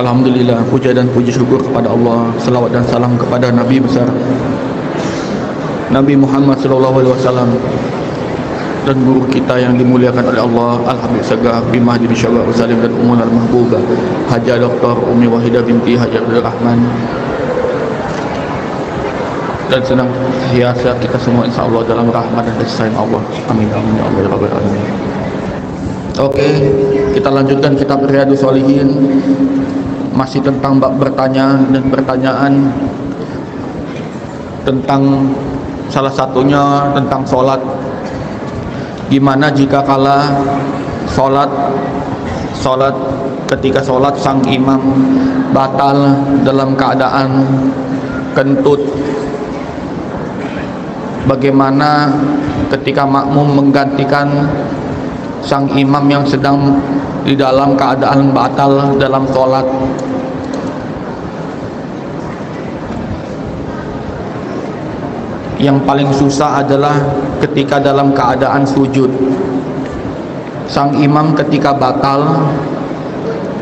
Alhamdulillah, puja dan puji syukur kepada Allah. Selawat dan salam kepada Nabi besar Nabi Muhammad SAW dan guru kita yang dimuliakan oleh Allah, Al-Habib Sagaf bin Mahdi bin Syawal Salim dan Ummul Al-Mahbubah Haji Dr. Umi Wahidah binti Haji Abdul Rahman, dan senang hiasa kita semua insyaAllah dalam rahmat dan kasih sayang Allah. Amin amin ya Allah ya Rabbal Alamin. Oke, kita lanjutkan kitab Riyadhus Shalihin, masih tentang bab bertanya dan pertanyaan tentang salah satunya tentang sholat. Gimana jika kala sholat ketika sholat sang imam batal dalam keadaan kentut? Bagaimana ketika makmum menggantikan sang imam yang sedang di dalam keadaan batal dalam sholat? Yang paling susah adalah ketika dalam keadaan sujud. Sang imam ketika batal,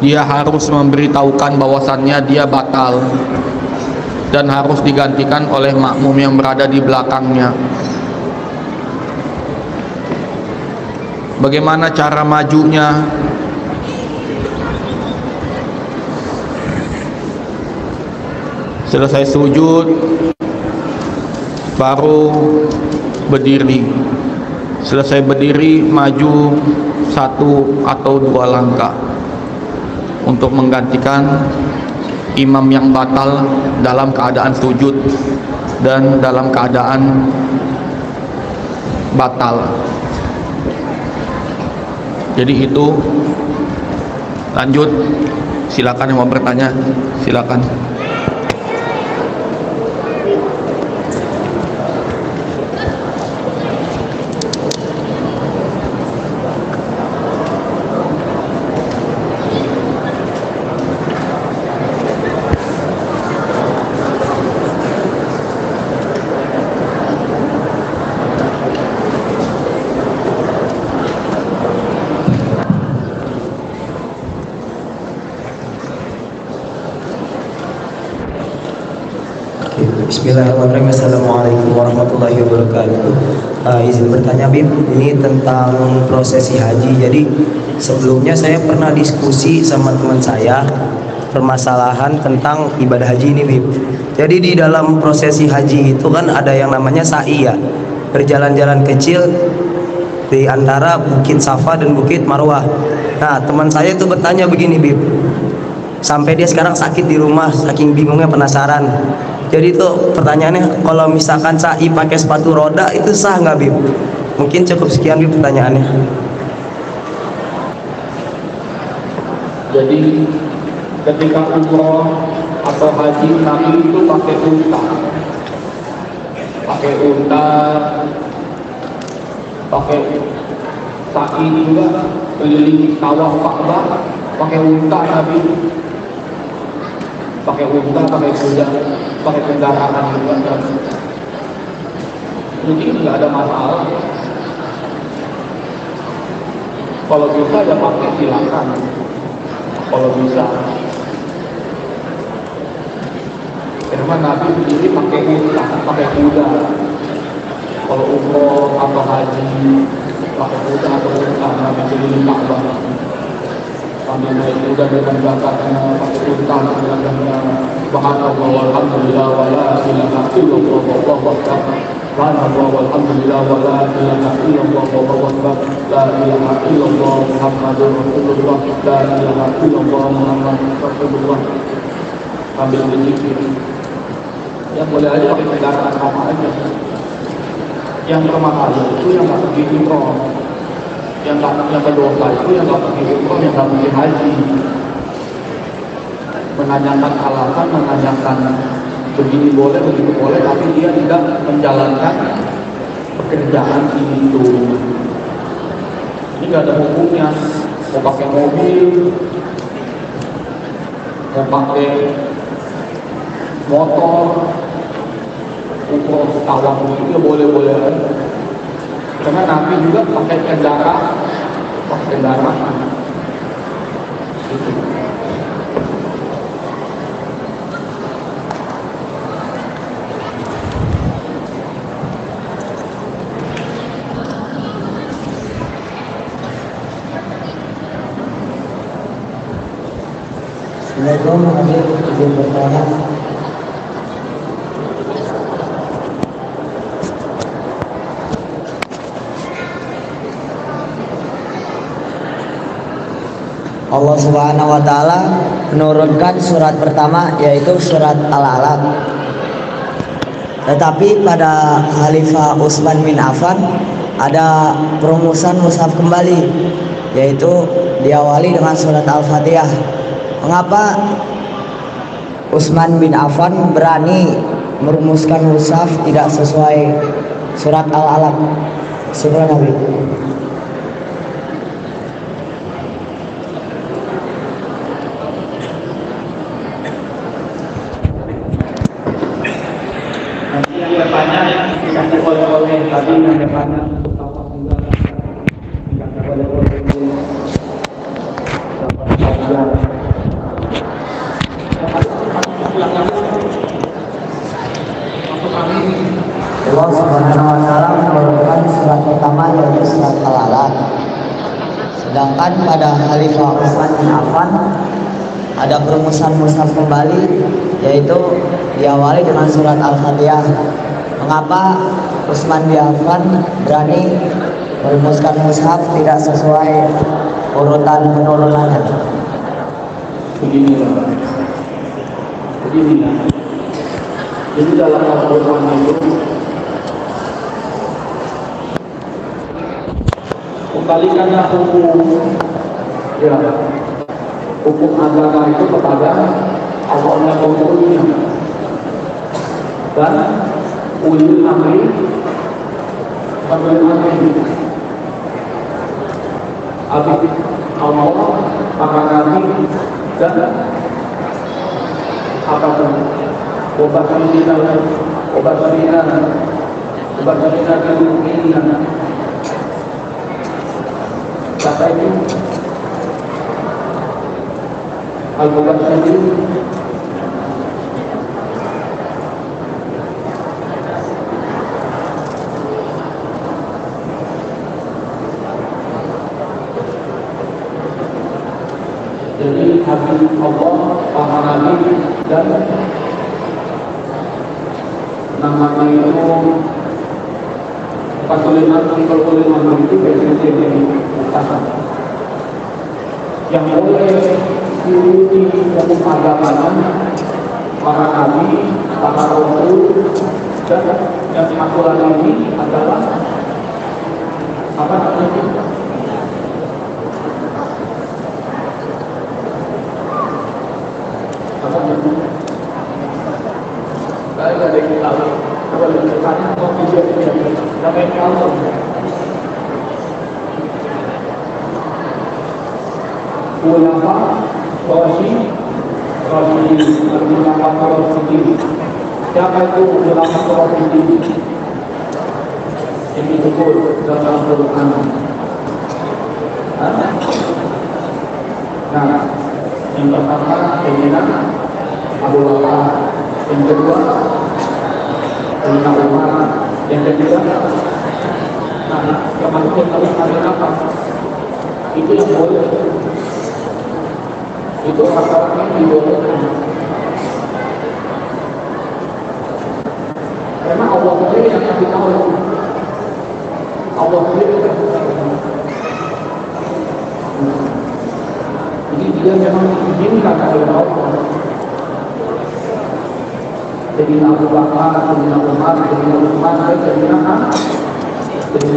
dia harus memberitahukan bahwasannya dia batal dan harus digantikan oleh makmum yang berada di belakangnya. Bagaimana cara majunya? Selesai sujud baru berdiri. Selesai berdiri maju 1 atau 2 langkah untuk menggantikan imam yang batal dalam keadaan sujud dan dalam keadaan batal. Jadi itu, lanjut. Silakan yang mau bertanya, silakan. Bismillahirrahmanirrahim. Assalamualaikum warahmatullahi wabarakatuh. Izin bertanya, Bib, ini tentang prosesi haji. Jadi sebelumnya saya pernah diskusi sama teman saya permasalahan tentang ibadah haji ini, Bib. Jadi di dalam prosesi haji itu kan ada yang namanya sa'i ya, berjalan-jalan kecil di antara Bukit Safa dan Bukit Marwah. Nah, teman saya itu bertanya begini, Bib, sampai dia sekarang sakit di rumah saking bingungnya, penasaran. Jadi itu pertanyaannya, kalau misalkan sa'i pakai sepatu roda itu sah nggak, Bib? Mungkin cukup sekian, Bib, pertanyaannya. Jadi ketika umroh atau haji, Nabi itu pakai unta, pakai sa'i juga, keliling tawaf Ka'bah pakai unta Nabi. Pakai unta, pakai kuda, pakai kendaraan juga. Mungkin nggak ada masalah. Kalau bisa ya pakai, silakan. Kalau bisa. Karena Nabi sendiri pakai unta, pakai kuda. Kalau umroh atau haji, pakai kuda atau unta, Nabi keliling Ka'bah. Sambil naik kuda dengan bakatnya, pakai unta dengan subhanallah walhamdulillah wa la ilaha illallah wallahu akbar. Subhanallah walhamdulillah wa la ilaha illallah wallahu akbar. La ilaha illallah Muhammadur Rasulullah. La ilaha illallah Muhammadur Rasulullah. Sambil berzikir. Yang boleh aja pakai kendaraan apa aja. Yang pertama itu yang nggak pergi umroh. Yang kedua itu yang nggak pergi umroh, yang nggak pergi haji. Menanyakan alasan, menanyakan begini boleh, begitu boleh, tapi dia tidak menjalankan pekerjaan itu. Ini nggak ada hukumnya. Mau pakai mobil, mau pakai motor, umroh tawaf itu boleh-boleh. Karena Nabi juga pakai kendaraan. Gitu. Assalamualaikum Habib, izin bertanya. Allah Subhanahu wa taala menurunkan surat pertama yaitu surat Al-Alaq. Tetapi pada Khalifah Utsman bin Affan ada perumusan mushaf kembali, yaitu diawali dengan surat Al-Fatihah. Mengapa Utsman bin Affan berani merumuskan mushaf tidak sesuai surat Al-Alaq? Surah Nabi. Yang bertanya dikasih oleh tadi yang bertanya untuk apa juga dikasih oleh Allah Subhanahu wa taala menurunkan surat pertama yaitu surat Al-Alaq. Sedangkan pada Khalifah Utsman bin Affan ada perumusan mushaf kembali yaitu diawali dengan surat Al-Fatihah. Mengapa Utsman bin Affan berani merumuskan mushaf tidak sesuai urutan penurunannya? Beginilah. Jadi dalam Al-Quran itu kembalikanlah hukum agama itu kepada Allah dan Rasulnya dan ulil amri abid Allah, para nabi dan apapun obat kata itu al-obat sendiri jadi habis Allah, para nabi dan namanya itu perkulinan itu biasanya yang boleh diuruti hukum agamanya para nabi, para rasul dan yang aturan ini adalah apa namanya? Saya ada yang tahu. Kalau ditanya mau video namanya Allah. Ulama Rasul. Siapa itu ulama Rasul? Ini disebut dalam Al-Quran. Nah, yang pertama Sayyidina Abu Bakar, yang kedua Sayyidina Umar, yang ketiga termasuk yang paling apa? Itu yang boleh. Itu orang-orang yang dibolehkan. Karena Allah sendiri yang kasih tahu. Allah sendiri yang kasih tahu. Jadi dia memang diizinkan oleh Allah. Jadi Abu Bakar, Sayyidina Umar, Sayyidina Utsman, Sayyidina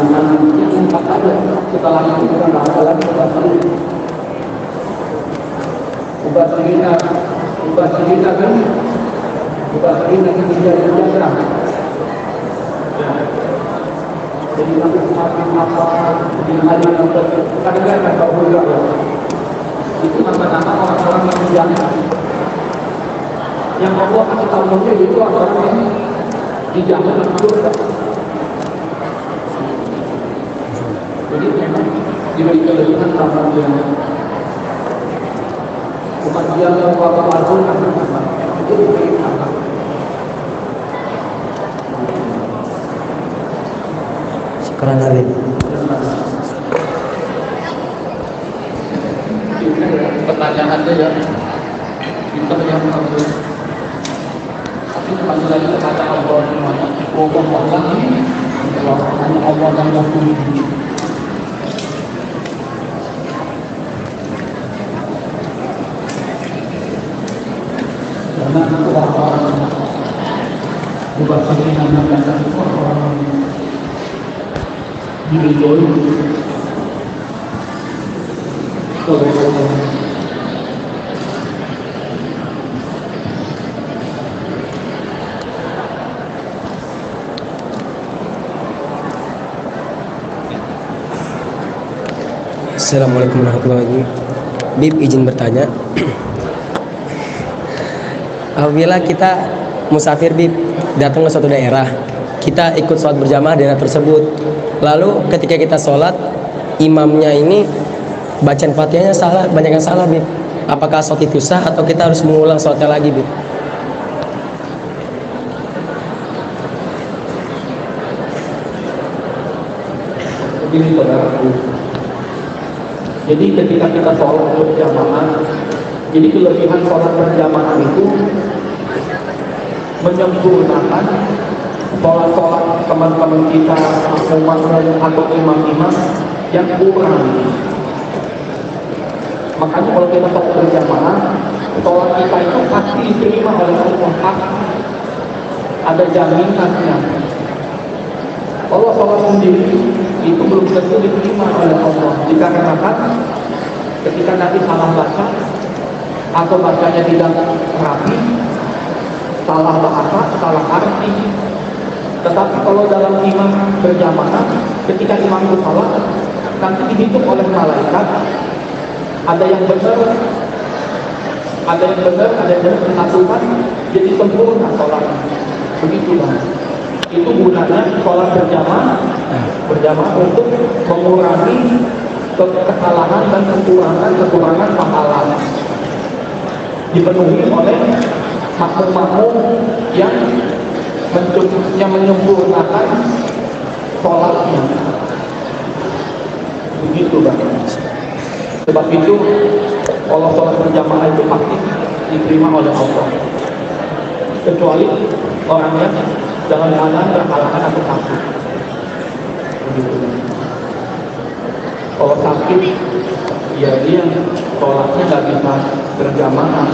Ali yang empat ada. Setelah itu kita nggak ada lagi Ubasirina kan Ubasirina itu dia berjasa. Jadi nanti semakin apa Sayyidina Ali yang kadang-kadang tahu juga itu nama-nama orang-orang yang berjasa. Yang Allah kasih tahu itu orang yang dijamin surga. Jadi memang diberi kelebihan sama dia. Bukan dia yang bawa Al-Quran itu diberi apa? Syukran Habib. Pertanyaannya ya. Kita yang harus. Tapi kembali lagi kepada Allah semuanya. Allah ini hanya Allah dan Rasul. Karena itu orang bukan saja menandakan orang diridhoi oleh Allah. Assalamualaikum warahmatullahi wabarakatuh. Bib izin bertanya. Apabila kita musafir Bib datang ke suatu daerah, kita ikut sholat berjamaah di daerah tersebut. Lalu ketika kita sholat, imamnya ini bacaan Fatihahnya salah, banyak yang salah Bib. Apakah sholat itu sah atau kita harus mengulang sholatnya lagi Bib? Begini saudaraku. Jadi ketika kita sholat berjamaah, jadi kelebihan sholat berjamaah itu menyempurnakan sholat-sholat teman-teman kita, makmum atau imam-imam yang kurang. Makanya kalau kita sholat berjamaah, sholat kita itu pasti diterima oleh Allah. Ada jaminannya. Kalau sholat sendiri itu belum tentu diterima oleh Allah. Dikarenakan ketika nanti salah baca atau bacanya tidak rapi, salah bahasa, salah arti. Tetapi kalau dalam imam berjamaah, ketika imam itu salah, nanti dihitung oleh malaikat. Ada yang benar, ada yang disatukan, jadi sempurna sholatnya. Begitulah. Itu gunanya sholat berjamaah untuk mengurangi kesalahan dan kekurangan pahala. Dipenuhi oleh makmum-makmum yang menyempurnakan sholatnya. Begitu Bang. Sebab itu kalau sholat berjamaah itu pasti diterima oleh Allah. Kecuali orangnya dalam keadaan berhalangan atau sakit. Begitu. Kalau sakit, ya dia sholatnya nggak bisa berjamaah.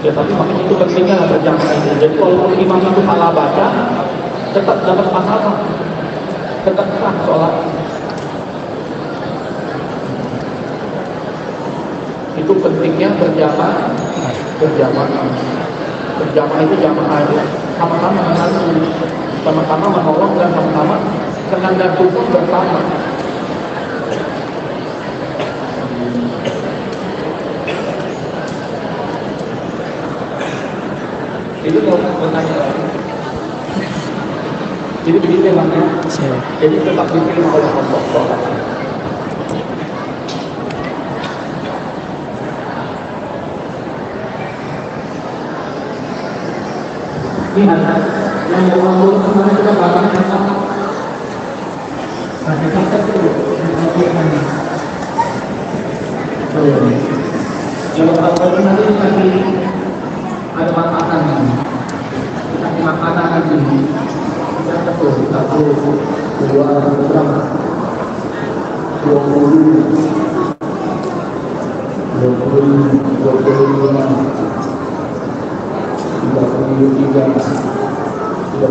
Ya tapi makanya itu pentingnya berjamaah itu. Jadi kalau imam itu salah baca, tetap dapat pahala, tetap sah sholat. Itu pentingnya berjamaah itu jamaah itu sama-sama menantu, sama-sama menolong dan sama-sama senang dan syukur bersama. Itu yang bertanya lagi. Jadi begini makanya. Jadi tetap diterima oleh Allah sholat. Ini yang Allah kemarin kita bahas tentang hakikat itu yang Allah nanti kasih ada makanan, kasih makanan lagi, kita betul 1, 2, berapa? 20, 25. 33, 39.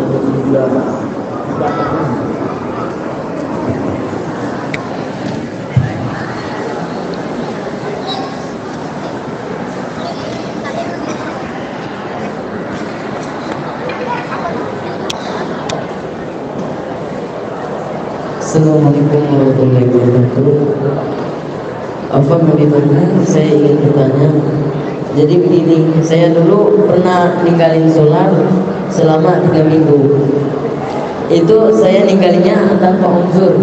Assalamualaikum warahmatullahi wabarakatuh. Apa bagaimana saya ingin bertanya. Jadi begini, saya dulu pernah ninggalin sholat selama 3 minggu. Itu saya ninggalinya tanpa unsur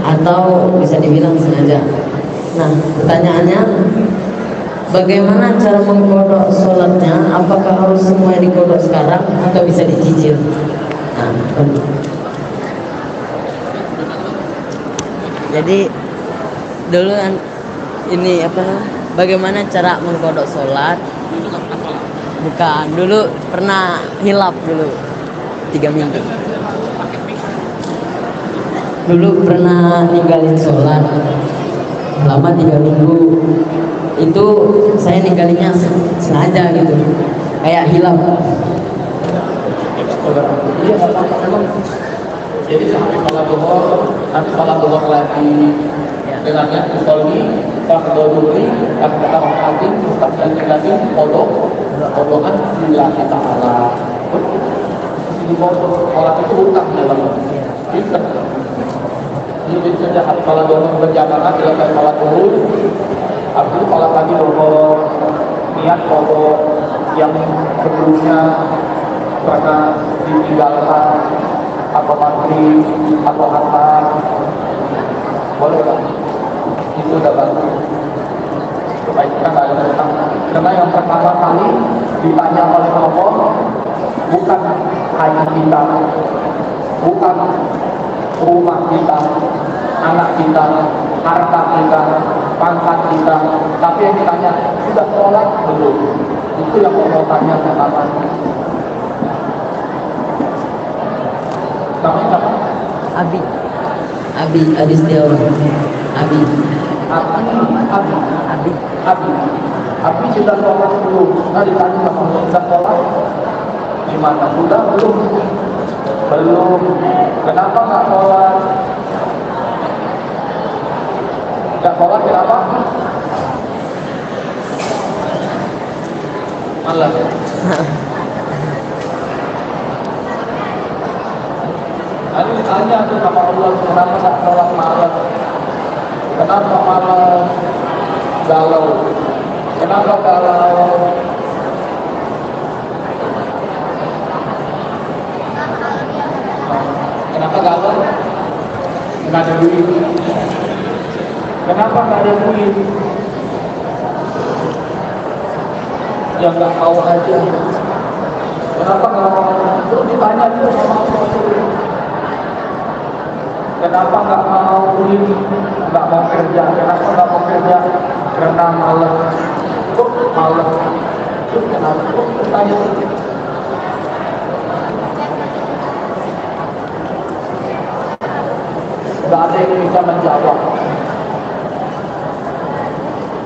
atau bisa dibilang sengaja. Nah, pertanyaannya, bagaimana cara mengkodok sholatnya? Apakah harus semuanya dikodok sekarang atau bisa dicicil? Nah, jadi dulu ini apa namanya? Bagaimana cara mengkodok sholat? Bukan, dulu pernah hilap dulu 3 minggu. Dulu pernah ninggalin sholat lama 3 minggu. Itu saya ninggalinnya sengaja gitu, kayak hilap. Iya, jadi sampai sholat duhur, nanti sholat duhur lagi dengan yang usolli, fakhdoduri, kata rokatin, lagi kodokan lillahi ta'ala. Di bawah sholat itu hutang dalam kita. Jadi saja sholat duhur berjamaah, selesai sholat duhur, habis itu sholat lagi duhur, niat kodok yang sebelumnya karena ditinggalkan atau mati atau hantar, boleh kan? Itu udah bagus supaya kita nggak ada hutang. Karena yang pertama kali ditanya oleh Allah bukan hanya kita, bukan rumah kita, anak kita, harta kita, pangkat kita, tapi yang ditanya sudah sholat belum? Itu yang Allah tanya pertama. Namanya apa? Abi Setiawan. Abi sudah sholat belum? Nah ditanya sama Allah, sudah sholat? Gimana? Sudah belum? Belum. Kenapa nggak sholat? Nggak sholat kenapa? Malas. Lalu ditanya tuh sama Allah, kenapa nggak sholat malam? Kenapa malam galau? Kenapa galau? Kenapa galau? Nggak ada duit. Kenapa nggak ada duit? Ya nggak mau aja. Kenapa nggak mau? Terus ditanya juga sama Allah. Kenapa nggak mau kuliah, nggak mau kerja? Kenapa nggak mau kerja? Karena malas. Kok malas? Terus kenapa? Kok bertanya? Nggak ada yang bisa menjawab.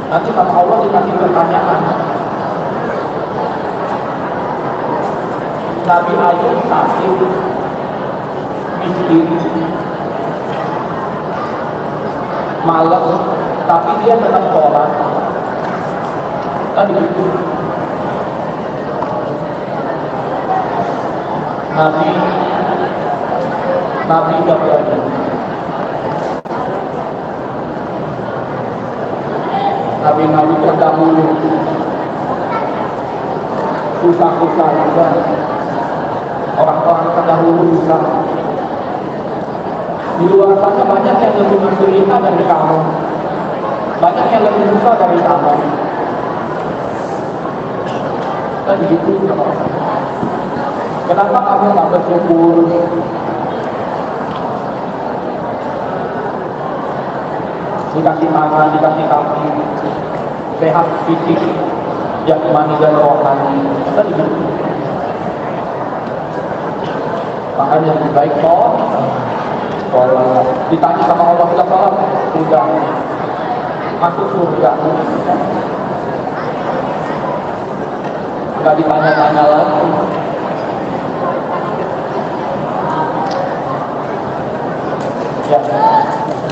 Nanti sama Allah dikasih pertanyaan. Nabi Ayub sakit, miskin, malas, tapi dia tetap sholat. Kan begitu. Nabi Ibrahim, Nabi terdahulu, susah-susah juga. Orang-orang terdahulu susah. Di luar sana banyak yang lebih menderita dari kamu, banyak yang lebih susah dari kamu. Kan begitu. Kenapa kamu nggak bersyukur? Dikasih tangan, dikasih kaki, sehat fisik, jasmani dan rohani. Kan begitu. Makanya lebih baik sholat. Ditanya sama Allah, kita sholat sudah masuk surga. Nggak ditanya-tanya lagi. Ya,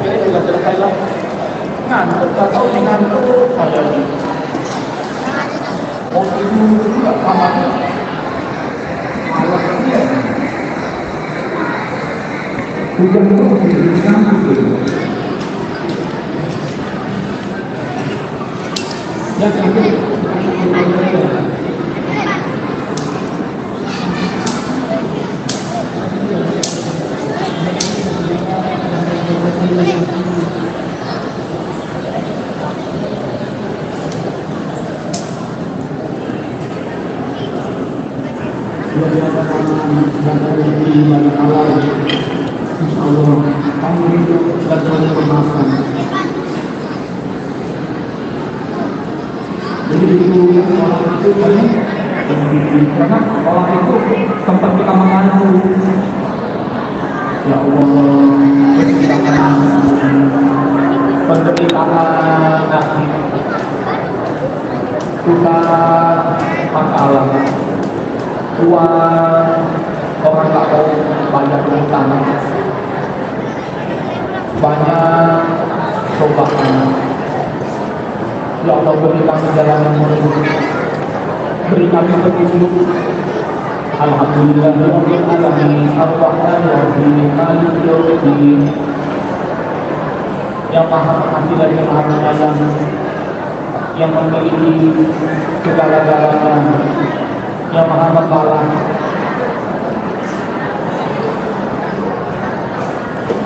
ini juga selesai lah. Ngantuk, nggak tahu ini ngantuk saja ini. Mau tidur juga kamarnya. Malas dia. Hujan itu ngantuk. Ya, cantik. Jadi itu sholat itu banyak karena sholat itu tempat kita mengadu. Ya Allah, penderitaan nasi kita masalah Tuhan orang tak mau banyak utang, banyak cobaan. Ya Allah, beri kami jalan yang menuju, beri kami petunjuk. Alhamdulillah rabbil alamin, ar-rahmanir rahim, maliki yaumiddin. Yang maha pengasih dan yang maha penyayang, yang memiliki segala-galanya, yang maha membalas.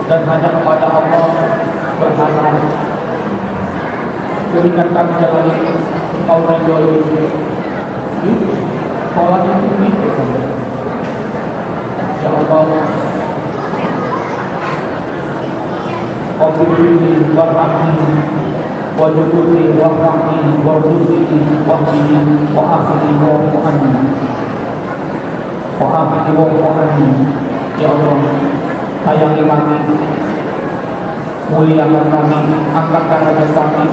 Dan hanya kepada Allah berharap. Berikan kami jalan Engkau ridhoi. Sholat itu gitu. Ya Allah, Qadiri warhamni wajuduri warhamni wajuduri wahmini wa'afini wa'fu'ani wa'afini wa'fu'ani. Ya Allah, sayangi kami, muliakan kami, angkat derajat kami,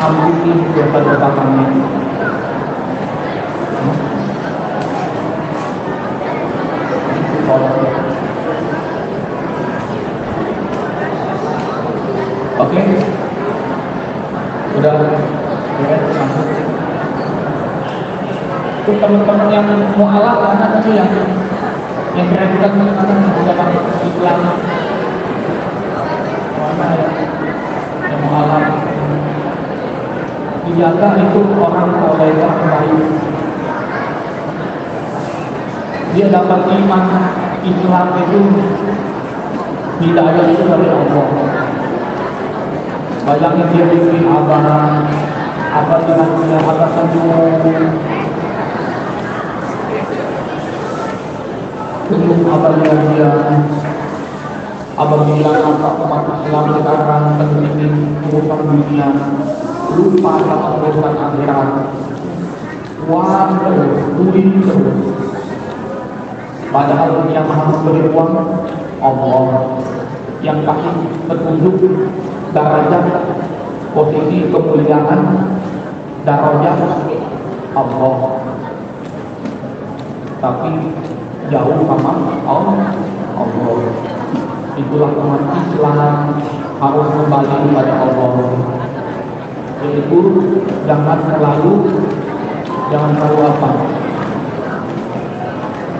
ampuni dosa-dosa kami. Oke, udah masuk. Untuk teman-teman yang mualaf karena tadi yang berebutan karena udah masuk Islam, mana yang mualaf dijaga itu orang soleh yang baik. Dia dapat iman Islam itu hidayah itu dari Allah. Bayangin dia bikin apa dengan dia apa senyum apabila dia apabila umat Islam sekarang terpilih urusan dunia, lupa sama urusan akhirat, duit terus. Padahal yang maha memberi uang Allah, yang kasih petunjuk derajat posisi kemuliaan darajat Allah, tapi jauh sama Allah. Itulah umat Islam harus kembali kepada Allah. Yaitu jangan terlalu apa?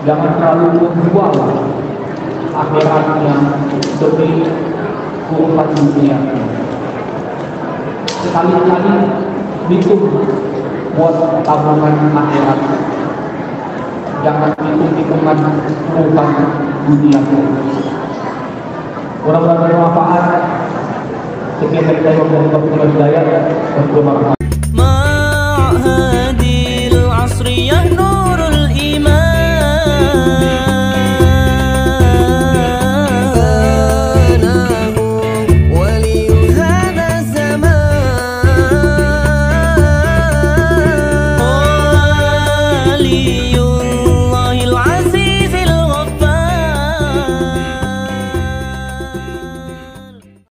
Jangan terlalu menjual akhiratnya demi urusan dunia. Sekali-kali hitung buat tabungan akhirat. Jangan hitung-hitungan urusan dunia. Mudah-mudahan bermanfaat. Sekian dari saya, wabillahi taufiq wal hidayah.